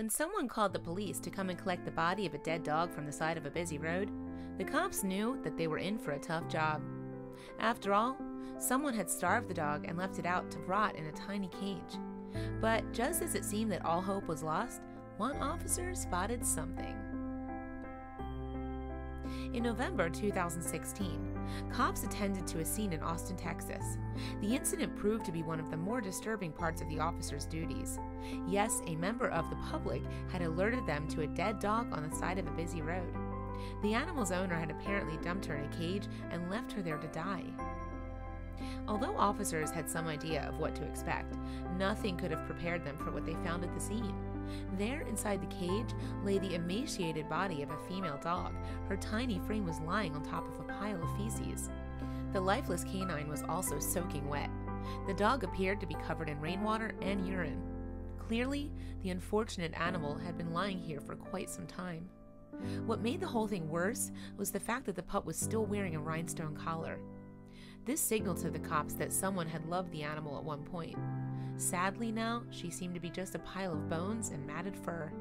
When someone called the police to come and collect the body of a dead dog from the side of a busy road, the cops knew that they were in for a tough job. After all, someone had starved the dog and left it out to rot in a tiny cage. But just as it seemed that all hope was lost, one officer spotted something. In November 2016, cops attended to a scene in Austin, Texas. The incident proved to be one of the more disturbing parts of the officer's duties. Yes, a member of the public had alerted them to a dead dog on the side of a busy road. The animal's owner had apparently dumped her in a cage and left her there to die. Although officers had some idea of what to expect, nothing could have prepared them for what they found at the scene. There, inside the cage, lay the emaciated body of a female dog. Her tiny frame was lying on top of a pile of feces. The lifeless canine was also soaking wet. The dog appeared to be covered in rainwater and urine. Clearly, the unfortunate animal had been lying here for quite some time. What made the whole thing worse was the fact that the pup was still wearing a rhinestone collar. This signaled to the cops that someone had loved the animal at one point. Sadly now, she seemed to be just a pile of bones and matted fur.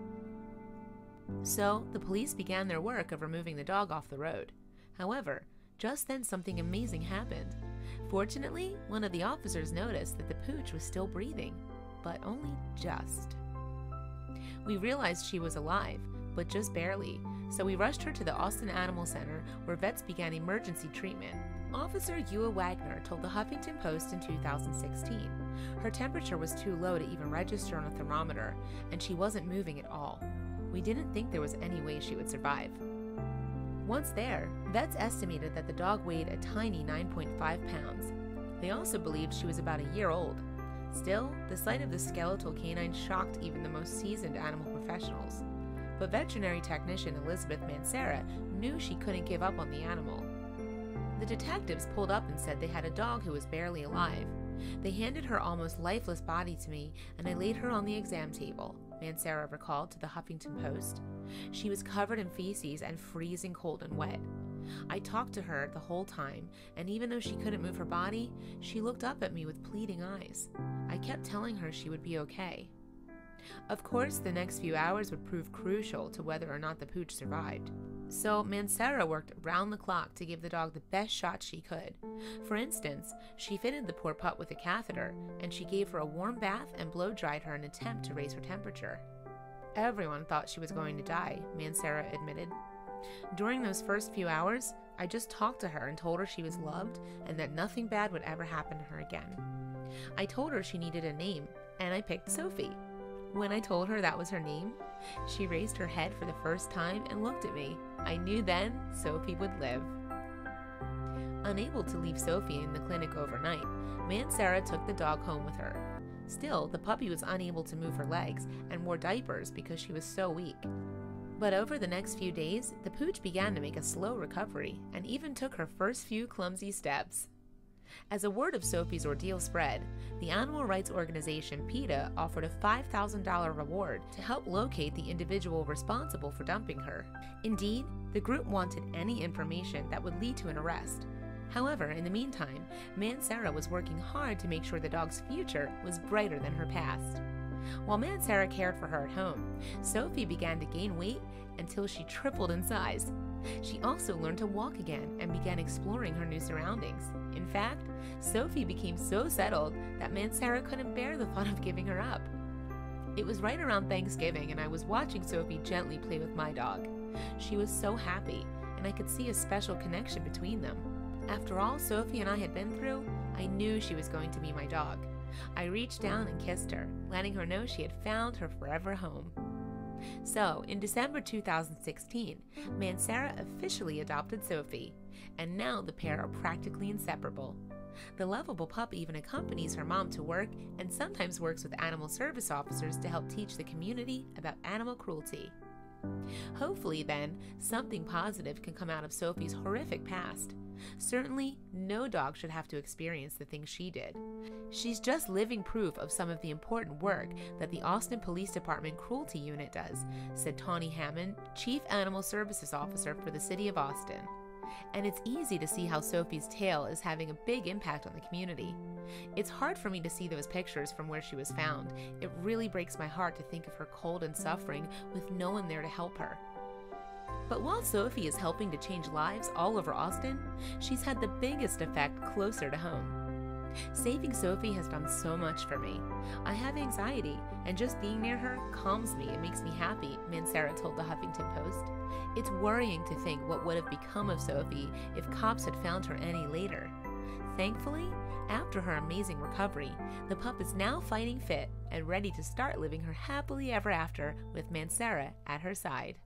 So, the police began their work of removing the dog off the road. However, just then something amazing happened. Fortunately, one of the officers noticed that the pooch was still breathing, but only just. We realized she was alive, but just barely, so we rushed her to the Austin Animal Center, where vets began emergency treatment. Officer Ewa Wagner told the Huffington Post in 2016 her temperature was too low to even register on a thermometer, and she wasn't moving at all. We didn't think there was any way she would survive. Once there, vets estimated that the dog weighed a tiny 9.5 pounds. They also believed she was about a year old. Still, the sight of the skeletal canine shocked even the most seasoned animal professionals. But veterinary technician Elizabeth Mansara knew she couldn't give up on the animal. The detectives pulled up and said they had a dog who was barely alive. They handed her almost lifeless body to me, and I laid her on the exam table, Mansara recalled to the Huffington Post. She was covered in feces and freezing cold and wet. I talked to her the whole time, and even though she couldn't move her body, she looked up at me with pleading eyes. I kept telling her she would be okay. Of course, the next few hours would prove crucial to whether or not the pooch survived. So Mansara worked round the clock to give the dog the best shot she could. For instance, she fitted the poor pup with a catheter, and she gave her a warm bath and blow-dried her in an attempt to raise her temperature. Everyone thought she was going to die, Mansara admitted. During those first few hours, I just talked to her and told her she was loved and that nothing bad would ever happen to her again. I told her she needed a name, and I picked Sophie. When I told her that was her name, she raised her head for the first time and looked at me. I knew then Sophie would live. Unable to leave Sophie in the clinic overnight, Mansara took the dog home with her. Still, the puppy was unable to move her legs and wore diapers because she was so weak. But over the next few days, the pooch began to make a slow recovery and even took her first few clumsy steps. As a word of Sophie's ordeal spread, the animal rights organization PETA offered a $5,000 reward to help locate the individual responsible for dumping her. Indeed, the group wanted any information that would lead to an arrest. However, in the meantime, Mansara was working hard to make sure the dog's future was brighter than her past. While Mansara cared for her at home, Sophie began to gain weight until she tripled in size. She also learned to walk again and began exploring her new surroundings. In fact, Sophie became so settled that Mansara couldn't bear the thought of giving her up. It was right around Thanksgiving, and I was watching Sophie gently play with my dog. She was so happy, and I could see a special connection between them. After all Sophie and I had been through, I knew she was going to be my dog. I reached down and kissed her, letting her know she had found her forever home. So, in December 2016, Mansara officially adopted Sophie, and now the pair are practically inseparable. The lovable pup even accompanies her mom to work and sometimes works with animal service officers to help teach the community about animal cruelty. Hopefully, then, something positive can come out of Sophie's horrific past. Certainly, no dog should have to experience the things she did. She's just living proof of some of the important work that the Austin Police Department Cruelty Unit does, said Tawny Hammond, Chief Animal Services Officer for the City of Austin. And it's easy to see how Sophies Tail is having a big impact on the community. It's hard for me to see those pictures from where she was found. It really breaks my heart to think of her cold and suffering with no one there to help her. But while Sophie is helping to change lives all over Austin, she's had the biggest effect closer to home. Saving Sophie has done so much for me. I have anxiety, and just being near her calms me and makes me happy, Sara told the Huffington Post. It's worrying to think what would have become of Sophie if cops had found her any later. Thankfully, after her amazing recovery, the pup is now fighting fit and ready to start living her happily ever after with Sara at her side.